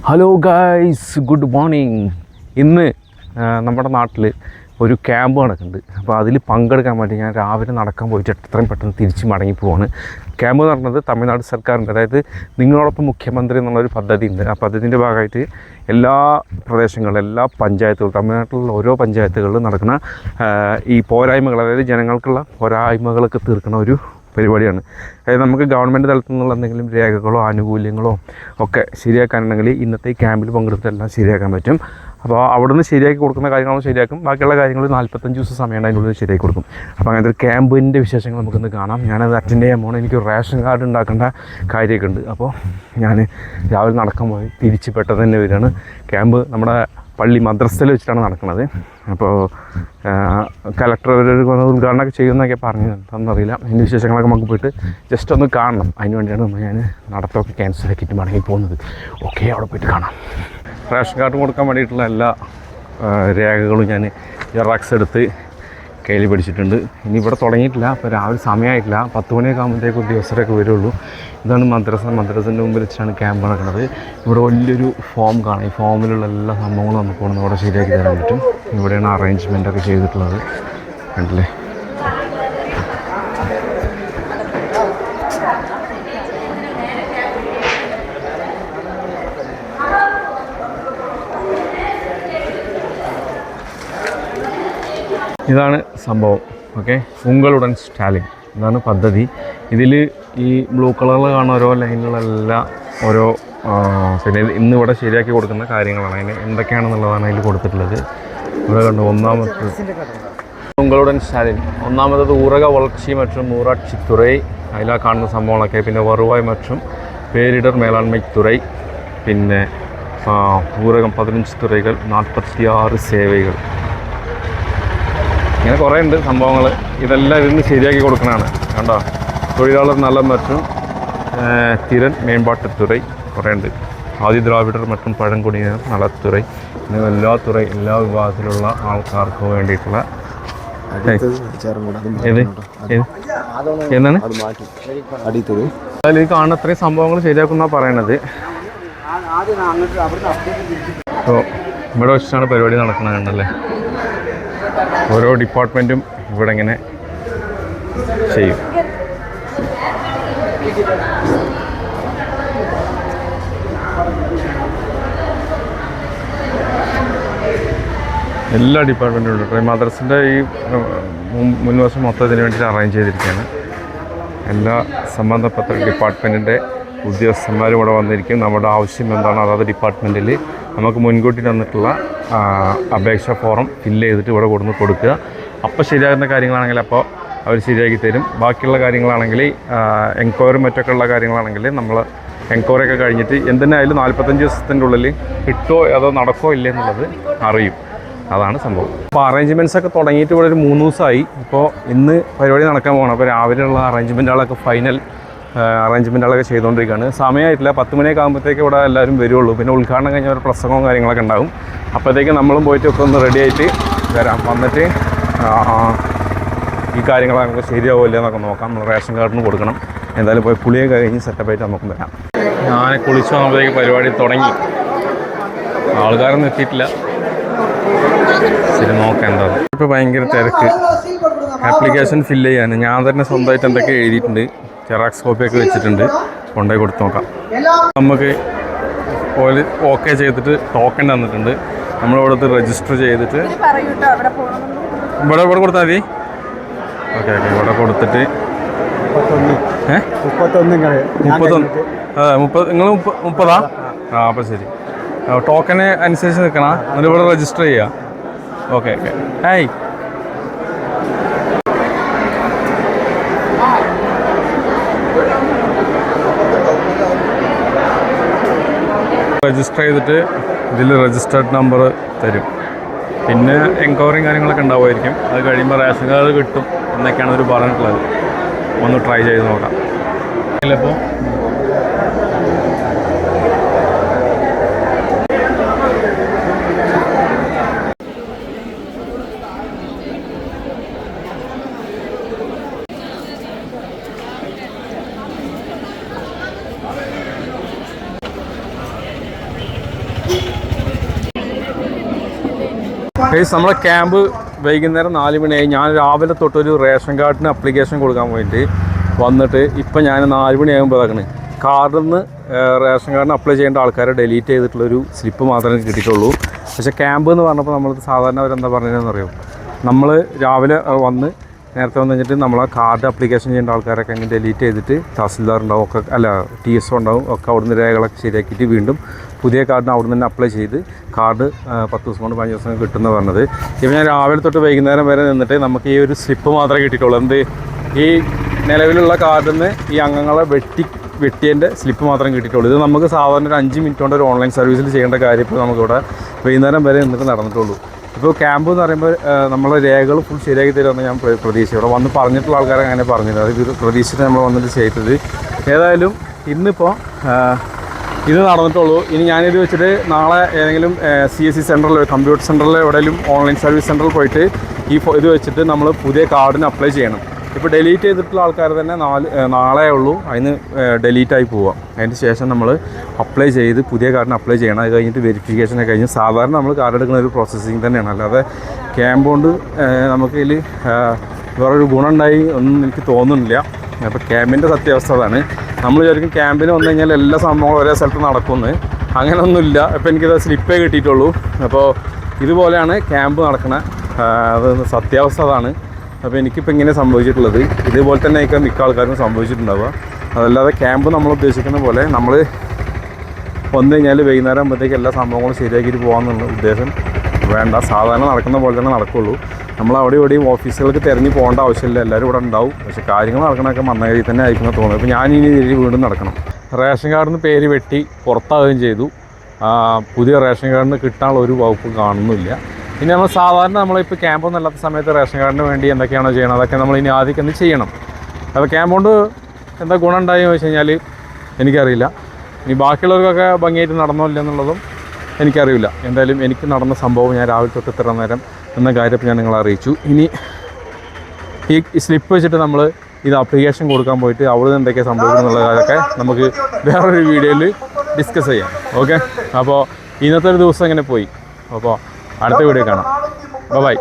Hello guys, good morning. ഇന്ന് നമ്മുടെ നാട്ടിൽ ഒരു ക്യാമ്പ് നടക്കുന്നുണ്ട്. അപ്പോൾ അതിൽ പങ്കെടുക്കാൻ വേണ്ടി ഞാൻ രാവിലെ നടക്കാൻ പോയിട്ട് എത്രയും പെട്ടെന്ന് തിരിച്ച് മടങ്ങി പോവാണ്. ക്യാമ്പ് എന്ന് പറഞ്ഞത് തമിഴ്നാട് സർക്കാരിൻ്റെ, അതായത് നിങ്ങളോടൊപ്പം മുഖ്യമന്ത്രി എന്നുള്ളൊരു പദ്ധതി ഉണ്ട്. ആ പദ്ധതിൻ്റെ ഭാഗമായിട്ട് എല്ലാ പ്രദേശങ്ങളിലും, എല്ലാ പഞ്ചായത്തുകളും, തമിഴ്നാട്ടിലുള്ള ഓരോ പഞ്ചായത്തുകളിലും നടക്കുന്ന ഈ പോരായ്മകൾ, അതായത് ജനങ്ങൾക്കുള്ള പോരായ്മകളൊക്കെ തീർക്കുന്ന ഒരു പരിപാടിയാണ്. അതായത് നമുക്ക് ഗവൺമെൻറ് തലത്തിൽ നിന്നുള്ള എന്തെങ്കിലും രേഖകളോ ആനുകൂല്യങ്ങളോ ഒക്കെ ശരിയാക്കാനുണ്ടെങ്കിൽ ഇന്നത്തെ ഈ ക്യാമ്പിൽ പങ്കെടുത്തെല്ലാം ശരിയാക്കാൻ പറ്റും. അപ്പോൾ അവിടെ നിന്ന് ശരിയാക്കി കൊടുക്കുന്ന കാര്യങ്ങളും ശരിയാക്കും. ബാക്കിയുള്ള കാര്യങ്ങൾ 45 ദിവസം സമയമുണ്ട്, അതിനുള്ളിൽ ശരിയാക്കി കൊടുക്കും. അപ്പോൾ അങ്ങനത്തെ ഒരു ക്യാമ്പിൻ്റെ വിശേഷങ്ങൾ നമുക്കൊന്ന് കാണാം. ഞാനത് അറ്റൻഡ് ചെയ്യാൻ പോകണം. എനിക്ക് റേഷൻ കാർഡ് ഉണ്ടാക്കേണ്ട കാര്യമൊക്കെ ഉണ്ട്. അപ്പോൾ ഞാൻ രാവിലെ നടക്കാൻ പോയി തിരിച്ച് പെട്ടെന്ന് തന്നെ വരികയാണ്. ക്യാമ്പ് നമ്മുടെ പള്ളി മദ്രസയിൽ വെച്ചിട്ടാണ് നടക്കുന്നത്. അപ്പോൾ കലക്ടർ ഒരു ഉദ്ഘാടനമൊക്കെ ചെയ്യുമെന്നൊക്കെ പറഞ്ഞു, തന്നറിയില്ല. അതിൻ്റെ വിശേഷങ്ങളൊക്കെ നമുക്ക് പോയിട്ട് ജസ്റ്റ് ഒന്ന് കാണണം. അതിന് വേണ്ടിയാണ് ഞാൻ നടത്തമൊക്കെ ക്യാൻസലാക്കിയിട്ട് മടങ്ങി പോകുന്നത്. ഓക്കെ, അവിടെ പോയിട്ട് കാണാം. റേഷൻ കാർഡ് കൊടുക്കാൻ വേണ്ടിയിട്ടുള്ള എല്ലാ രേഖകളും ഞാൻ ജെറാക്സ് എടുത്ത് കയ്യിൽ പിടിച്ചിട്ടുണ്ട്. ഇനി ഇവിടെ തുടങ്ങിയിട്ടില്ല. അപ്പോൾ രാവിലെ സമയമായിട്ടില്ല. 10 മണിയൊക്കെ ആകുമ്പോഴത്തേക്ക് ഉദ്യോഗസ്ഥരൊക്കെ വരുള്ളൂ. ഇതാണ് മദ്രസൻ്റെ മുമ്പിൽ വെച്ചാണ് ക്യാമ്പ് നടക്കുന്നത്. ഇവിടെ വലിയൊരു ഫോം കാണാം. ഈ ഫോമിലുള്ള എല്ലാ സംഭവങ്ങളും നമുക്ക് ഇവിടെ ഇവിടെ ശരിയാക്കി തരാൻ പറ്റും. ഇവിടെയാണ് അറേഞ്ച്മെൻറ്റൊക്കെ ചെയ്തിട്ടുള്ളത്. കണ്ടില്ലേ? ഇതാണ് സംഭവം. ഓക്കെ, ഉങ്ങളുടൻ സ്റ്റാലിൻ, ഇതാണ് പദ്ധതി. ഇതിൽ ഈ ബ്ലൂ കളറിൽ കാണുന്ന ഓരോ ലൈനുകളെല്ലാം ഓരോ പിന്നെ ഇന്നിവിടെ ശരിയാക്കി കൊടുക്കുന്ന കാര്യങ്ങളാണ്. അതിന് എന്തൊക്കെയാണെന്നുള്ളതാണ് അതിൽ കൊടുത്തിട്ടുള്ളത്. ഇവിടെ കണ്ടു, ഒന്നാമത് ഉങ്ങളുടൻ സ്റ്റാലിൻ, ഒന്നാമത്തത് ഊറക വളർച്ചി மற்றும் ஊராட்சித்துறை, അതിലാ കാണുന്ന സംഭവങ്ങളൊക്കെ. പിന്നെ വരുവായ് மற்றும் പേരിടർ മേലാண்மை തുறை, പിന്നെ ഊരകം 15 തുറകൾ, 46 സേവകൾ, ഇങ്ങനെ കുറേ ഉണ്ട് സംഭവങ്ങൾ. ഇതെല്ലാം ഇതിന് ശരിയാക്കി കൊടുക്കണതാണ്. കണ്ടോ? തൊഴിലാളർ നലം மற்றும் തിരൻ മേമ്പാട്ടുത്തുறை കുറേ ഉണ്ട്. ആദിദ്രാവിഡർ மற்றும் പഴംകുടിയിனர் നലത്തുறை, ഇങ്ങനെ എല്ലാ തുறை, എല്ലാ വിഭാഗത്തിലുള്ള ആൾക്കാർക്ക് വേണ്ടിയിട്ടുള്ള എന്താണ് അതിൽ കാണുന്ന അത്രയും സംഭവങ്ങൾ ശരിയാക്കുന്നതാണ് പറയണത്. അപ്പോൾ ഇവിടെ വെച്ചിട്ടാണ് പരിപാടി നടക്കുന്നത്. കണ്ടല്ലേ? ഓരോ ഡിപ്പാർട്ട്മെൻറ്റും ഇവിടെ ഇങ്ങനെ ചെയ്യും. എല്ലാ ഡിപ്പാർട്ട്മെൻറ്റും ഉണ്ട്. മദ്രസിൻ്റെ ഈ മുൻവശം മൊത്തം ഇതിന് വേണ്ടിയിട്ട് അറേഞ്ച് ചെയ്തിരിക്കുകയാണ്. എല്ലാ സംബന്ധപ്പെട്ട ഡിപ്പാർട്ട്മെൻറ്റിൻ്റെ ഉദ്യോഗസ്ഥന്മാരും ഇവിടെ വന്നിരിക്കും. നമ്മുടെ ആവശ്യം എന്താണോ അതാത് ഡിപ്പാർട്ട്മെൻറ്റിൽ നമുക്ക് മുൻകൂട്ടി തന്നിട്ടുള്ള അപേക്ഷ ഫോറം ഫില്ല് ചെയ്തിട്ട് ഇവിടെ കൊടുന്ന് കൊടുക്കുക. അപ്പോൾ ശരിയാകുന്ന കാര്യങ്ങളാണെങ്കിൽ അപ്പോൾ അവർ ശരിയാക്കി തരും. ബാക്കിയുള്ള കാര്യങ്ങളാണെങ്കിൽ എൻക്വയറി മറ്റൊക്കെ ഉള്ള കാര്യങ്ങളാണെങ്കിൽ നമ്മൾ എൻക്വയറി ഒക്കെ കഴിഞ്ഞിട്ട് എന്തിനായാലും 45 ദിവസത്തിൻ്റെ ഉള്ളിൽ കിട്ടുമോ അതോ നടക്കുമോ ഇല്ലേ എന്നുള്ളത് അറിയും. അതാണ് സംഭവം. അപ്പോൾ അറേഞ്ച്മെൻറ്റ്സൊക്കെ തുടങ്ങിയിട്ട് ഇവിടെ ഒരു 3 ദിവസമായി. ഇപ്പോൾ ഇന്ന് പരിപാടി നടക്കാൻ പോകണം. അപ്പോൾ രാവിലെയുള്ള അറേഞ്ച്മെൻറ്റുകളൊക്കെ ഫൈനൽ അറേഞ്ച്മെൻറ്റുകളൊക്കെ ചെയ്തുകൊണ്ടിരിക്കുകയാണ്. സമയമായിട്ടില്ല. 10 മണിയൊക്കെ ആകുമ്പോഴത്തേക്ക് ഇവിടെ എല്ലാവരും വരുള്ളൂ. പിന്നെ ഉദ്ഘാടനം കഴിഞ്ഞ ഒരു പ്രസംഗവും കാര്യങ്ങളൊക്കെ ഉണ്ടാവും. അപ്പോഴത്തേക്ക് നമ്മളും പോയിട്ട് ഒക്കെ ഒന്ന് റെഡി ആയിട്ട് വരാം. വന്നിട്ട് ഈ കാര്യങ്ങൾ നമുക്ക് ശരിയാവില്ല എന്നൊക്കെ നോക്കാം. നമ്മൾ റേഷൻ കാർഡിന് കൊടുക്കണം. എന്തായാലും പോയി കുളിയൊക്കെ കഴിഞ്ഞ് സെറ്റപ്പായിട്ട് നമുക്ക് വരാം. ഞാൻ കുളിച്ച് വന്നപ്പോഴത്തേക്ക് പരിപാടി തുടങ്ങി. ആൾക്കാരൊന്നും എത്തിയിട്ടില്ല. ശരി, നോക്കാം എന്താണ്. ഇപ്പോൾ ഭയങ്കര തിരക്ക്. ആപ്ലിക്കേഷൻ ഫില്ല് ചെയ്യാൻ ഞാൻ തന്നെ സ്വന്തമായിട്ട് എന്തൊക്കെ എഴുതിയിട്ടുണ്ട്. ജെറാക്സ് കോപ്പിയൊക്കെ വെച്ചിട്ടുണ്ട്. കൊണ്ടുപോയി കൊടുത്ത് നോക്കാം. നമുക്ക് ഓക്കെ ചെയ്തിട്ട് ടോക്കൺ തന്നിട്ടുണ്ട്. നമ്മളിവിടുത്തെ രജിസ്റ്റർ ചെയ്തിട്ട് ഇവിടെ കൊടുത്താൽ മതി. ഓക്കെ ഓക്കെ, ഇവിടെ കൊടുത്തിട്ട് 31 നിങ്ങൾ 30 ആ, അപ്പോൾ ശരി. ടോക്കന് അനുസരിച്ച് നിൽക്കണം. എന്നിട്ട് ഇവിടെ രജിസ്റ്റർ ചെയ്യുക. Okay okay. ഹായ്, രജിസ്റ്റർ ചെയ്തിട്ട് ഇതിൽ രജിസ്റ്റേർഡ് നമ്പർ തരും. പിന്നെ എൻക്വയറിയും കാര്യങ്ങളൊക്കെ ഉണ്ടാവുമായിരിക്കും. അത് കഴിയുമ്പോൾ റേഷൻ കാർഡ് കിട്ടും എന്നൊക്കെയാണ് അവർ പറഞ്ഞിട്ടുള്ളത്. ഒന്ന് ട്രൈ ചെയ്ത് നോക്കാം. അപ്പോൾ ഗൈസ് നമ്മളെ ക്യാമ്പ് വൈകുന്നേരം 4 മണിയായി. ഞാൻ രാവിലെ തൊട്ടൊരു റേഷൻ കാർഡിന് അപ്ലിക്കേഷൻ കൊടുക്കാൻ പോയിട്ട് വന്നിട്ട് ഇപ്പം ഞാൻ 4 മണിയാകുമ്പോൾ ഇതാക്കണ് കാർഡിൽ നിന്ന് റേഷൻ കാർഡിന് അപ്ലൈ ചെയ്യേണ്ട ആൾക്കാരെ ഡിലീറ്റ് ചെയ്തിട്ടുള്ളൊരു സ്ലിപ്പ് മാത്രമേ കിട്ടിയിട്ടുള്ളൂ. പക്ഷേ ക്യാമ്പ് എന്ന് പറഞ്ഞപ്പോൾ നമ്മൾ സാധാരണ അവരെന്താ പറഞ്ഞതെന്ന് അറിയാം, നമ്മൾ രാവിലെ വന്ന് നേരത്തെ വന്നു കഴിഞ്ഞിട്ട് നമ്മളെ കാർഡ് അപ്ലിക്കേഷൻ ചെയ്യേണ്ട ആൾക്കാരൊക്കെ അങ്ങനെ ഡിലീറ്റ് ചെയ്തിട്ട് തഹസിൽദാർ ഉണ്ടാവും ഒക്കെ, അല്ല TSO ഉണ്ടാവും ഒക്കെ, അവിടുന്ന് രേഖകളൊക്കെ ശരിയാക്കിയിട്ട് വീണ്ടും പുതിയ കാർഡിന് അവിടെ നിന്ന് അപ്ലൈ ചെയ്ത് കാർഡ് 10 ദിവസം കൊണ്ട് 15 ദിവസം കിട്ടുമെന്ന് പറഞ്ഞത്. ഇപ്പോൾ ഞാൻ രാവിലെ തൊട്ട് വൈകുന്നേരം വരെ നിന്നിട്ട് നമുക്ക് ഈ ഒരു സ്ലിപ്പ് മാത്രമേ കിട്ടിയിട്ടുള്ളൂ. എന്ത്, ഈ നിലവിലുള്ള കാർഡിൽ നിന്ന് ഈ അംഗങ്ങളെ വെട്ടിയതിൻ്റെ സ്ലിപ്പ് മാത്രമേ കിട്ടിയിട്ടുള്ളൂ. ഇത് നമുക്ക് സാധാരണ ഒരു 5 മിനിറ്റ് കൊണ്ട് ഒരു ഓൺലൈൻ സർവീസിൽ ചെയ്യേണ്ട കാര്യം ഇപ്പോൾ നമുക്കിവിടെ വൈകുന്നേരം വരെ നിന്നിട്ട് നടന്നിട്ടുള്ളൂ. ഇപ്പോൾ ക്യാമ്പ് എന്ന് പറയുമ്പോൾ നമ്മളെ രേഖകൾ ഫുൾ ശരിയാക്കി തരുമെന്ന് ഞാൻ പ്രതീക്ഷ. ഇവിടെ വന്ന് പറഞ്ഞിട്ടുള്ള ആൾക്കാരെ അങ്ങനെ പറഞ്ഞില്ല, അത് പ്രതീക്ഷിച്ചിട്ട് നമ്മൾ വന്നിട്ട് ചെയ്തത്. ഏതായാലും ഇന്നിപ്പോൾ ഇത് നടന്നിട്ടുള്ളൂ. ഇനി ഞാനിത് വെച്ചിട്ട് നാളെ ഏതെങ്കിലും CSC സെൻറ്ററിൽ, കമ്പ്യൂട്ടർ സെൻറ്ററിൽ എവിടെയെങ്കിലും ഓൺലൈൻ സർവീസ് സെൻറ്ററിൽ പോയിട്ട് ഇത് വെച്ചിട്ട് നമ്മൾ പുതിയ കാർഡിന് അപ്ലൈ ചെയ്യണം. ഇപ്പോൾ ഡിലീറ്റ് ചെയ്തിട്ടുള്ള ആൾക്കാർ തന്നെ നാളെ ഉള്ളൂ അതിന് ഡിലീറ്റായി പോവാം. അതിന് ശേഷം നമ്മൾ അപ്ലൈ ചെയ്ത് പുതിയ കാർഡിന് അപ്ലൈ ചെയ്യണം. അത് കഴിഞ്ഞിട്ട് വെരിഫിക്കേഷനൊക്കെ കഴിഞ്ഞ് സാധാരണ നമ്മൾ കാർഡ് എടുക്കുന്ന ഒരു പ്രോസസ്സിങ് തന്നെയാണ്. അല്ലാതെ ക്യാമ്പ് കൊണ്ട് നമുക്കിതിൽ വേറൊരു ഗുണം ഉണ്ടായി ഒന്നും എനിക്ക് തോന്നുന്നില്ല. അപ്പോൾ ക്യാമ്പിൻ്റെ സത്യാവസ്ഥ അതാണ്. നമ്മൾ വിചാരിക്കും ക്യാമ്പിന് വന്നു കഴിഞ്ഞാൽ എല്ലാ സംഭവങ്ങളും ഒരേ സ്ഥലത്ത് നടക്കുമെന്ന്. അങ്ങനെയൊന്നുമില്ല. ഇപ്പോൾ എനിക്കിത് സ്ലിപ്പേ കിട്ടിയിട്ടുള്ളൂ. അപ്പോൾ ഇതുപോലെയാണ് ക്യാമ്പ് നടക്കണ, അത് സത്യാവസ്ഥ അതാണ്. അപ്പോൾ എനിക്കിപ്പോൾ ഇങ്ങനെ സംഭവിച്ചിട്ടുള്ളത് ഇതുപോലെ തന്നെ ആയിരിക്കും മിക്ക ആൾക്കാർക്കും സംഭവിച്ചിട്ടുണ്ടാവുക. അതല്ലാതെ ക്യാമ്പ് നമ്മൾ ഉദ്ദേശിക്കുന്ന പോലെ നമ്മൾ വന്നു കഴിഞ്ഞാൽ വൈകുന്നേരം ആകുമ്പോഴത്തേക്ക് എല്ലാ സംഭവങ്ങളും ശരിയാക്കിയിട്ട് പോകാമെന്നുള്ള ഉദ്ദേശം വേണ്ട. സാധാരണ നടക്കുന്ന പോലെ തന്നെ നടക്കുള്ളൂ. നമ്മൾ അവിടെ ഇവിടെയും ഓഫീസുകൾക്ക് തിരഞ്ഞ് പോകേണ്ട ആവശ്യമില്ല, എല്ലാവരും ഇവിടെ ഉണ്ടാവും. പക്ഷേ കാര്യങ്ങൾ നടക്കണമൊക്കെ മന്ദഗതിയിൽ തന്നെ ആയിരിക്കുന്ന തോന്നുന്നത്. ഇപ്പോൾ ഞാനിനി വീണ്ടും നടക്കണം. റേഷൻ കാർഡിൽ നിന്ന് പേര് വെട്ടി പുറത്താവുകയും ചെയ്തു. പുതിയ റേഷൻ കാർഡിന് കിട്ടാനുള്ള ഒരു വകുപ്പ് കാണുന്നില്ല. പിന്നെ നമ്മൾ സാധാരണ നമ്മളിപ്പോൾ ക്യാമ്പൊന്നും അല്ലാത്ത സമയത്ത് റേഷൻ കാർഡിന് വേണ്ടി എന്തൊക്കെയാണോ ചെയ്യണം അതൊക്കെ നമ്മൾ ഇനി ആദ്യം എന്ത് ചെയ്യണം. അപ്പോൾ ക്യാമ്പ് കൊണ്ട് എന്താ ഗുണം ഉണ്ടായെന്ന് വെച്ച് കഴിഞ്ഞാൽ എനിക്കറിയില്ല. ഇനി ബാക്കിയുള്ളവർക്കൊക്കെ ഭംഗിയായിട്ട് നടന്നോ ഇല്ല എന്നുള്ളതും എനിക്കറിയില്ല. എന്തായാലും എനിക്ക് നടന്ന സംഭവം ഞാൻ രാവിലെ തൊട്ട് ഇത്ര നേരം എന്ന കാര്യം ഞാൻ നിങ്ങളെ അറിയിച്ചു. ഇനി ഈ സ്ലിപ്പ് വെച്ചിട്ട് നമ്മൾ ഇത് അപ്ലിക്കേഷൻ കൊടുക്കാൻ പോയിട്ട് അവിടെ നിന്ന് എന്തൊക്കെ സംഭവിക്കണം എന്നുള്ള കാര്യമൊക്കെ നമുക്ക് വേറൊരു വീഡിയോയിൽ ഡിസ്കസ് ചെയ്യാം. ഓക്കെ, അപ്പോൾ ഇന്നത്തെ ഒരു ദിവസം ഇങ്ങനെ പോയി. അപ്പോൾ അടുത്ത വീഡിയോ കാണാം. ബൈ.